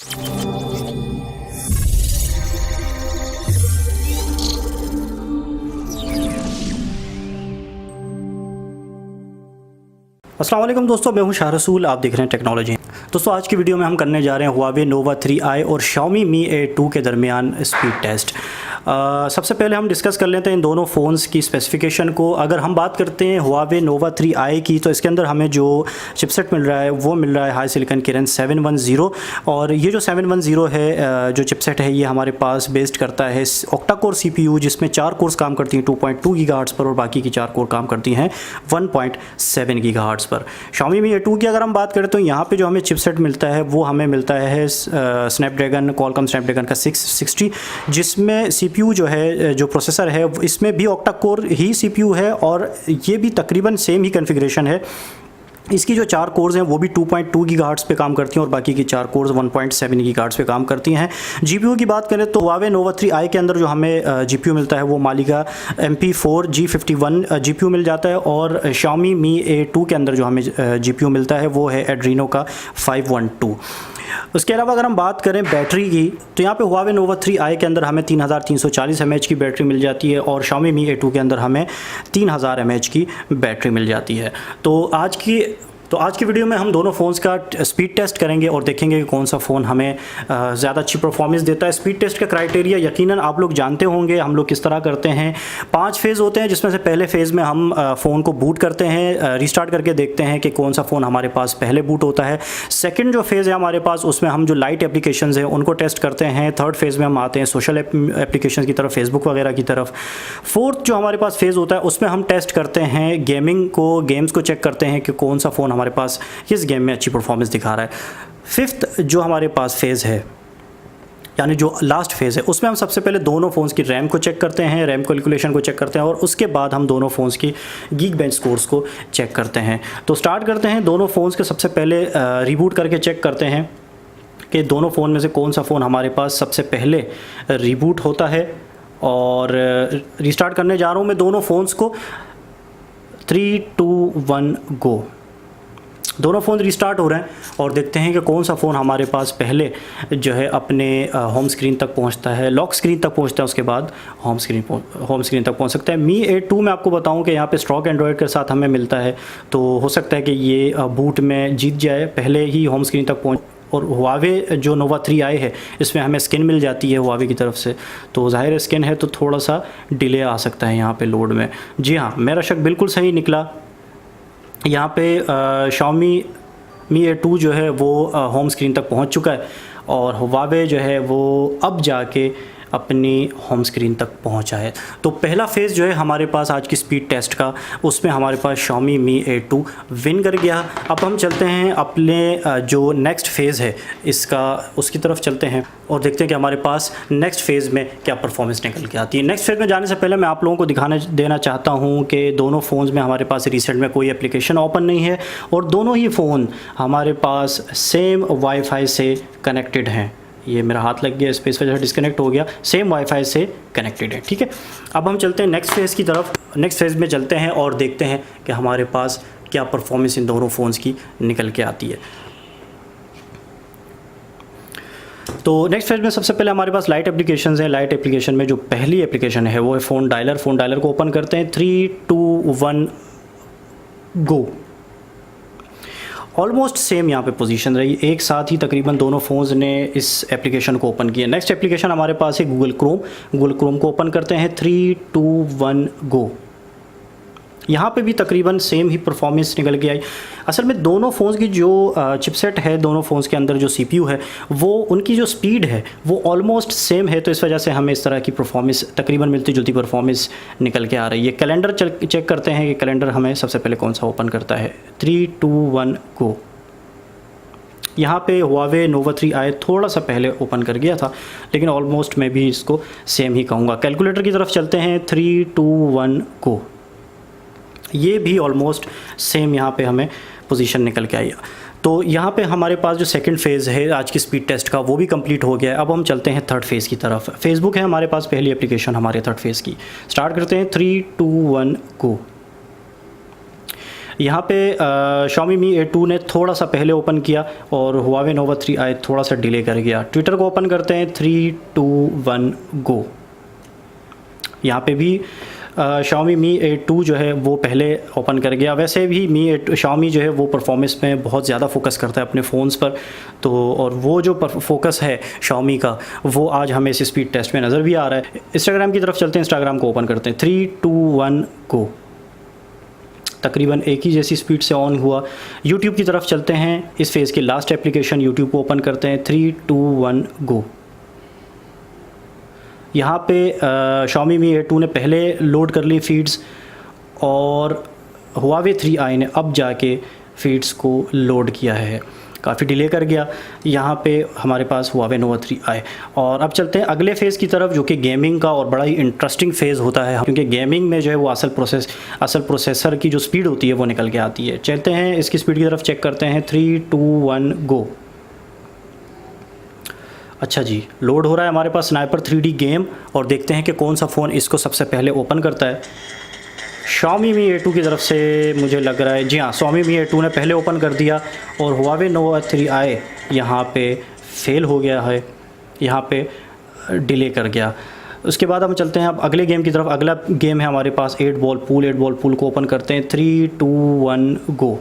अस्सलाम वालेकुम दोस्तों, मैं हूं शाह रसूल। आप देख रहे हैं टेक्नोलॉजी। दोस्तों आज की वीडियो में हम करने जा रहे हैं Huawei Nova 3i और Xiaomi Mi A2 के दरमियान स्पीड टेस्ट। सबसे पहले हम डिस्कस कर लेते हैं इन दोनों फ़ोन्स की स्पेसिफ़िकेशन को। अगर हम बात करते हैं Huawei Nova 3i की, तो इसके अंदर हमें जो चिपसेट मिल रहा है वो मिल रहा है हाई सिलिकॉन किरण 710। और ये जो 710 है जो चिपसेट है, ये हमारे पास बेस्ड करता है ऑक्टा कोर CPU, जिसमें 4 कोर्स काम करती हैं 2.2 गीगाहर्ट्ज़ पर और बाकी की 4 कोर काम करती हैं 1.7 गीगाहर्ट्ज़ पर। Xiaomi Mi A2 की अगर हम बात करें तो यहाँ पे जो हमें चिपसेट मिलता है वो हमें मिलता है स्नैपड्रैगन, क्वालकॉम स्नैपड्रैगन का 660, जिसमें CPU जो है, जो प्रोसेसर है, इसमें भी ऑक्टा कोर ही CPU है और ये भी तकरीबन सेम ही कॉन्फ़िगरेशन है। इसकी जो 4 कोर्स हैं वो भी 2.2 गीगाहर्ट्ज़ पे काम करती हैं और बाकी की 4 कोर्स 1.7 गीगाहर्ट्ज़ पे काम करती हैं। GPU की बात करें तो Huawei Nova 3i के अंदर जो हमें GPU मिलता है वो मालिका MP4 G51 GPU मिल जाता है और Xiaomi Mi A2 के अंदर जो हमें GPU मिलता है वो है Adreno का 512। उसके अलावा अगर हम बात करें बैटरी की, तो यहाँ पे Huawei Nova 3i के अंदर हमें 3340 mAh की बैटरी मिल जाती है और Xiaomi Mi A2 के अंदर हमें 3000 mAh की बैटरी मिल जाती है। तो आज की वीडियो में हम दोनों फ़ोन्स का स्पीड टेस्ट करेंगे और देखेंगे कि कौन सा फ़ोन हमें ज़्यादा अच्छी परफॉर्मेंस देता है। स्पीड टेस्ट का क्राइटेरिया यकीनन आप लोग जानते होंगे, हम लोग किस तरह करते हैं। 5 फेज़ होते हैं, जिसमें से पहले फ़ेज़ में हम फ़ोन को बूट करते हैं, रीस्टार्ट करके देखते हैं कि कौन सा फ़ोन हमारे पास पहले बूट होता है। सेकेंड जो फेज़ है हमारे पास, उसमें हम जो लाइट एप्लीकेशंस हैं उनको टेस्ट करते हैं। थर्ड फेज़ में हम आते हैं सोशल एप्लीकेशन की तरफ, फेसबुक वगैरह की तरफ। फोर्थ जो हमारे पास फेज़ होता है उसमें हम टेस्ट करते हैं गेम्स को चेक करते हैं कि कौन सा फ़ोन हमारे पास किस गेम में अच्छी परफॉर्मेंस दिखा रहा है। फिफ्थ जो हमारे पास फेज़ है, यानी जो लास्ट फेज़ है, उसमें हम सबसे पहले दोनों फ़ोन्स की रैम को चेक करते हैं, रैम कैलकुलेशन को चेक करते हैं और उसके बाद हम दोनों फ़ोन्स की गीकबेंच स्कोर्स को चेक करते हैं। तो स्टार्ट करते हैं दोनों फ़ोन्स के। सबसे पहले रीबूट करके चेक करते हैं कि दोनों फ़ोन में से कौन सा फ़ोन हमारे पास सबसे पहले रीबूट होता है। और रिस्टार्ट करने जा रहा हूँ मैं दोनों फ़ोन्स को। 3, 2, 1 गो। दोनों फ़ोन रिस्टार्ट हो रहे हैं और देखते हैं कि कौन सा फ़ोन हमारे पास पहले जो है अपने होम स्क्रीन तक पहुंचता है, लॉक स्क्रीन तक पहुंचता है, उसके बाद होम स्क्रीन तक पहुंच सकता है। Mi A2 में आपको बताऊं कि यहाँ पे स्टॉक एंड्रॉयड के साथ हमें मिलता है, तो हो सकता है कि ये बूट में जीत जाए, पहले ही होम स्क्रीन तक पहुँच। और Huawei जो Nova 3i है, इसमें हमें स्किन मिल जाती है Huawei की तरफ से, तो ज़ाहिर स्किन है तो थोड़ा सा डिले आ सकता है यहाँ पे लोड में। जी हाँ, मेरा शक बिल्कुल सही निकला। यहाँ पे Xiaomi Mi A2 जो है वो होम स्क्रीन तक पहुँच चुका है और Huawei जो है वो अब जाके अपनी होम स्क्रीन तक पहुंचा है। तो पहला फ़ेज़ जो है हमारे पास आज की स्पीड टेस्ट का, उसमें हमारे पास Xiaomi Mi A2 विन कर गया। अब हम चलते हैं अपने जो नेक्स्ट फ़ेज़ है उसकी तरफ चलते हैं और देखते हैं कि हमारे पास नेक्स्ट फ़ेज़ में क्या परफॉर्मेंस निकल के आती है। नेक्स्ट फ़ेज़ में जाने से पहले मैं आप लोगों को दिखाने देना चाहता हूँ कि दोनों फ़ोन्स में हमारे पास रिसेंट में कोई एप्लीकेशन ओपन नहीं है और दोनों ही फ़ोन हमारे पास सेम वाईफाई से कनेक्टेड हैं। ये मेरा हाथ लग गया, इस पर इस वजह से डिस्कनेक्ट हो गया, सेम वाईफाई से कनेक्टेड है। ठीक है, अब हम चलते हैं नेक्स्ट फेज़ की तरफ। नेक्स्ट फेज़ में चलते हैं और देखते हैं कि हमारे पास क्या परफॉर्मेंस इन दोनों फ़ोन्स की निकल के आती है। तो नेक्स्ट फेज़ में सबसे पहले हमारे पास लाइट एप्लीकेशंस हैं। लाइट एप्लीकेशन में जो पहली एप्लीकेशन है वो है फ़ोन डायलर। फ़ोन डायलर को ओपन करते हैं। 3, 2, 1 गो। ऑलमोस्ट सेम यहाँ पे पोजीशन रही, एक साथ ही तकरीबन दोनों फ़ोन्स ने इस एप्लीकेशन को ओपन किया। नेक्स्ट एप्लीकेशन हमारे पास है गूगल क्रोम। गूगल क्रोम को ओपन करते हैं। 3, 2, 1 गो। यहाँ पे भी तकरीबन सेम ही परफॉर्मेंस निकल के आई। असल में दोनों फ़ोन्स की जो चिपसेट है, दोनों फ़ोन्स के अंदर जो CPU है, वो उनकी जो स्पीड है वो ऑलमोस्ट सेम है, तो इस वजह से हमें इस तरह की परफॉर्मेंस तकरीबन मिलती जुलती परफॉर्मेंस निकल के आ रही है। कैलेंडर चेक करते हैं कि कैलेंडर हमें सबसे पहले कौन सा ओपन करता है। 3, 2, 1 गो। यहाँ पे Huawei Nova 3i थोड़ा सा पहले ओपन कर गया था, लेकिन ऑलमोस्ट मैं भी इसको सेम ही कहूँगा। कैलकुलेटर की तरफ चलते हैं। 3, 2, 1 गो। ये भी ऑलमोस्ट सेम यहाँ पे हमें पोजीशन निकल के आई। तो यहाँ पे हमारे पास जो सेकंड फेज़ है आज की स्पीड टेस्ट का वो भी कंप्लीट हो गया है। अब हम चलते हैं थर्ड फेज़ की तरफ। फेसबुक है हमारे पास पहली एप्लीकेशन हमारे थर्ड फेज़ की। स्टार्ट करते हैं। 3, 2, 1 गो। यहाँ पे Xiaomi Mi A2 ने थोड़ा सा पहले ओपन किया और Huawei Nova 3i थोड़ा सा डिले कर गया। ट्विटर को ओपन करते हैं, 3 2 1 गो। यहाँ पे भी Xiaomi Mi A2 जो है वो पहले ओपन कर गया। वैसे भी Xiaomi जो है वो परफॉर्मेंस में बहुत ज़्यादा फोकस करता है अपने फ़ोन्स पर, तो और वो जो फोकस है Xiaomi का वो आज हमें इस स्पीड टेस्ट में नज़र भी आ रहा है। इंस्टाग्राम की तरफ चलते हैं, इंस्टाग्राम को ओपन करते हैं, 3 2 1 गो। तकरीबन एक ही जैसी स्पीड से ऑन हुआ। यूट्यूब की तरफ चलते हैं, इस फेज़ की लास्ट एप्लीकेशन यूट्यूब को ओपन करते हैं, 3 2 1 गो। यहाँ पे Xiaomi Mi A2 ने पहले लोड कर ली फीड्स और Huawei 3i ने अब जाके फीड्स को लोड किया है, काफ़ी डिले कर गया। यहाँ पे हमारे पास Huawei Nova 3i। और अब चलते हैं अगले फ़ेज़ की तरफ, जो कि गेमिंग का और बड़ा ही इंटरेस्टिंग फ़ेज़ होता है, क्योंकि गेमिंग में जो है वो असल प्रोसेसर की जो स्पीड होती है वो निकल के आती है। चलते हैं इसकी स्पीड की तरफ, चेक करते हैं, 3 2 1 गो। अच्छा जी, लोड हो रहा है हमारे पास स्नाइपर 3D गेम और देखते हैं कि कौन सा फ़ोन इसको सबसे पहले ओपन करता है। Xiaomi Mi A2 की तरफ से मुझे लग रहा है, जी हाँ, Xiaomi Mi A2 ने पहले ओपन कर दिया और Huawei Nova 3i यहाँ पे फेल हो गया है, यहाँ पे डिले कर गया। उसके बाद हम चलते हैं अब अगले गेम की तरफ। अगला गेम है हमारे पास 8 बॉल पूल को ओपन करते हैं, 3 2 1 गो।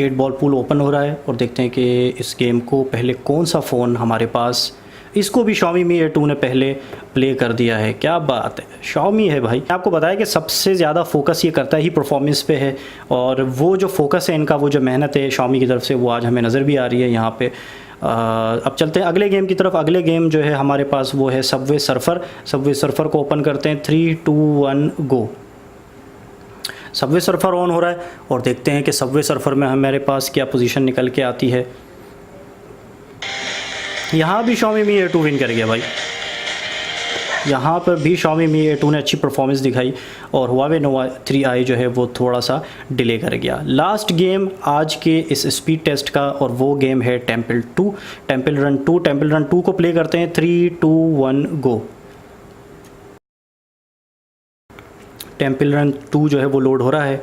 8 बॉल पूल ओपन हो रहा है और देखते हैं कि इस गेम को पहले कौन सा फ़ोन हमारे पास, इसको भी Xiaomi Mi A2 ने पहले प्ले कर दिया है। क्या बात है, Xiaomi है भाई। आपको बताया कि सबसे ज़्यादा फोकस ये करता ही परफॉर्मेंस पे है, और वो जो फोकस है इनका, वो जो मेहनत है Xiaomi की तरफ से, वो आज हमें नज़र भी आ रही है यहाँ पे। अब चलते हैं अगले गेम की तरफ। अगले गेम जो है हमारे पास वो है सबवे सर्फर को ओपन करते हैं, 3 2 1 गो। सबवे सर्फर ऑन हो रहा है और देखते हैं कि सबवे सर्फर में हमारे पास क्या पोजीशन निकल के आती है। यहाँ भी Xiaomi Mi A2 विन कर गया भाई। यहाँ पर भी Xiaomi Mi A2 ने अच्छी परफॉर्मेंस दिखाई और Huawei Nova 3i जो है वो थोड़ा सा डिले कर गया। लास्ट गेम आज के इस स्पीड टेस्ट का, और वो गेम है टेम्पल रन 2 को प्ले करते हैं, 3 2 1 गो। टेम्पल रन 2 जो है वो लोड हो रहा है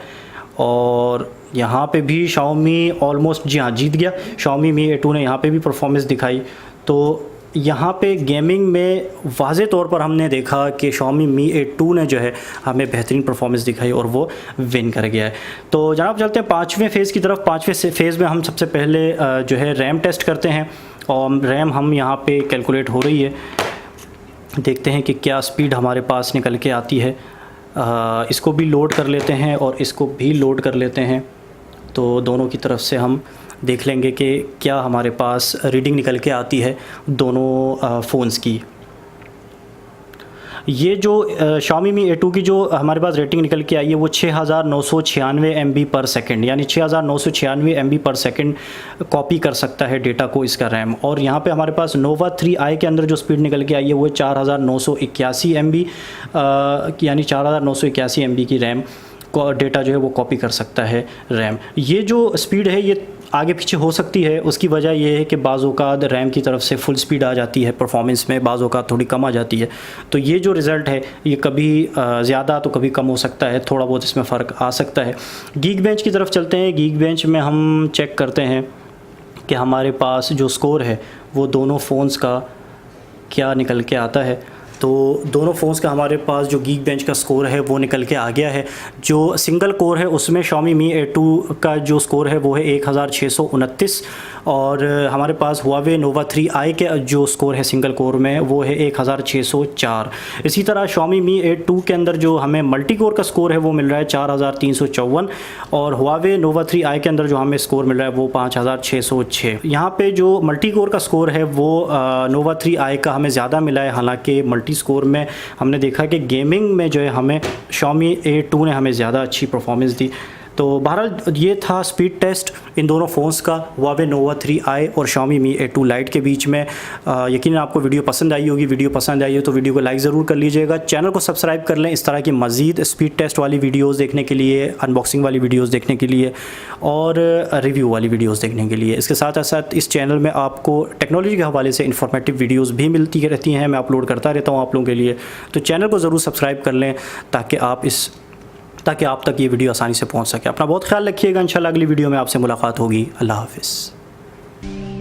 और यहाँ पे भी Xiaomi ऑलमोस्ट, जी हाँ, जीत गया। Xiaomi Mi A2 ने यहाँ पे भी परफॉर्मेंस दिखाई। तो यहाँ पे गेमिंग में वाज़े तौर पर हमने देखा कि Xiaomi Mi A2 ने जो है हमें बेहतरीन परफॉर्मेंस दिखाई और वो विन कर गया है। तो जनाब चलते हैं 5वें फ़ेज़ की तरफ। 5वें फ़ेज़ में हम सबसे पहले जो है रैम टेस्ट करते हैं, और रैम हम यहाँ पे कैलकुलेट हो रही है। देखते हैं कि क्या स्पीड हमारे पास निकल के आती है। इसको भी लोड कर लेते हैं और इसको भी लोड कर लेते हैं, तो दोनों की तरफ से हम देख लेंगे कि क्या हमारे पास रीडिंग निकल के आती है दोनों फ़ोन्स की। ये जो Xiaomi Mi A2 की जो हमारे पास रेटिंग निकल के आई है वो 6996 MB पर सेकेंड, यानी 6996 MB पर सेकेंड कॉपी कर सकता है डेटा को इसका रैम। और यहाँ पे हमारे पास Nova 3i के अंदर जो स्पीड निकल के आई है वो 4981 MB, यानी 4981 MB की रैम को डेटा जो है वो कॉपी कर सकता है रैम। ये जो स्पीड है ये आगे पीछे हो सकती है, उसकी वजह यह है कि बाज़ औक़ात रैम की तरफ से फुल स्पीड आ जाती है परफॉर्मेंस में, बाज़ औक़ात थोड़ी कम आ जाती है। तो ये जो रिज़ल्ट है ये कभी ज़्यादा तो कभी कम हो सकता है, थोड़ा बहुत इसमें फ़र्क आ सकता है। गीक बेंच की तरफ चलते हैं। गीक बेंच में हम चेक करते हैं कि हमारे पास जो स्कोर है वो दोनों फ़ोन्स का क्या निकल के आता है। तो दोनों फ़ोन्स का हमारे पास जो गीक बेंच का स्कोर है वो निकल के आ गया है। जो सिंगल कोर है उसमें Xiaomi Mi A2 का जो स्कोर है वो है 1629, और हमारे पास Huawei Nova 3i के जो स्कोर है सिंगल कोर में वो है 1604। इसी तरह Xiaomi Mi A2 के अंदर जो हमें मल्टी कोर का स्कोर है वो मिल रहा है 4354, और Huawei Nova 3i के अंदर जो हमें स्कोर मिल रहा है वो 5606। यहाँ पे जो मल्टी कोर का स्कोर है वो Nova 3i का हमें ज़्यादा मिला है। हालांकि मल्टी स्कोर में हमने देखा कि गेमिंग में जो है हमें Xiaomi A2 ने हमें ज़्यादा अच्छी परफॉर्मेंस दी। तो बहरहाल ये था स्पीड टेस्ट इन दोनों फ़ोन्स का, Huawei Nova 3i और Xiaomi Mi A2 Lite के बीच में। यकीनन आपको वीडियो पसंद आई होगी। वीडियो पसंद आई हो तो वीडियो को लाइक ज़रूर कर लीजिएगा, चैनल को सब्सक्राइब कर लें इस तरह की मज़ीद स्पीड टेस्ट वाली वीडियोज़ देखने के लिए, अनबॉक्सिंग वाली वीडियोज़ देखने के लिए और रिव्यू वाली वीडियोज़ देखने के लिए। इसके साथ साथ इस चैनल में आपको टेक्नोलॉजी के हवाले से इन्फॉर्मेटिव वीडियोज़ भी मिलती रहती हैं, मैं अपलोड करता रहता हूँ आप लोगों के लिए। तो चैनल को ज़रूर सब्सक्राइब कर लें ताकि आप इस ताकि आप तक ये वीडियो आसानी से पहुँच सके। अपना बहुत ख्याल रखिएगा, इंशाल्लाह अगली वीडियो में आपसे मुलाकात होगी। अल्लाह हाफ़िज़।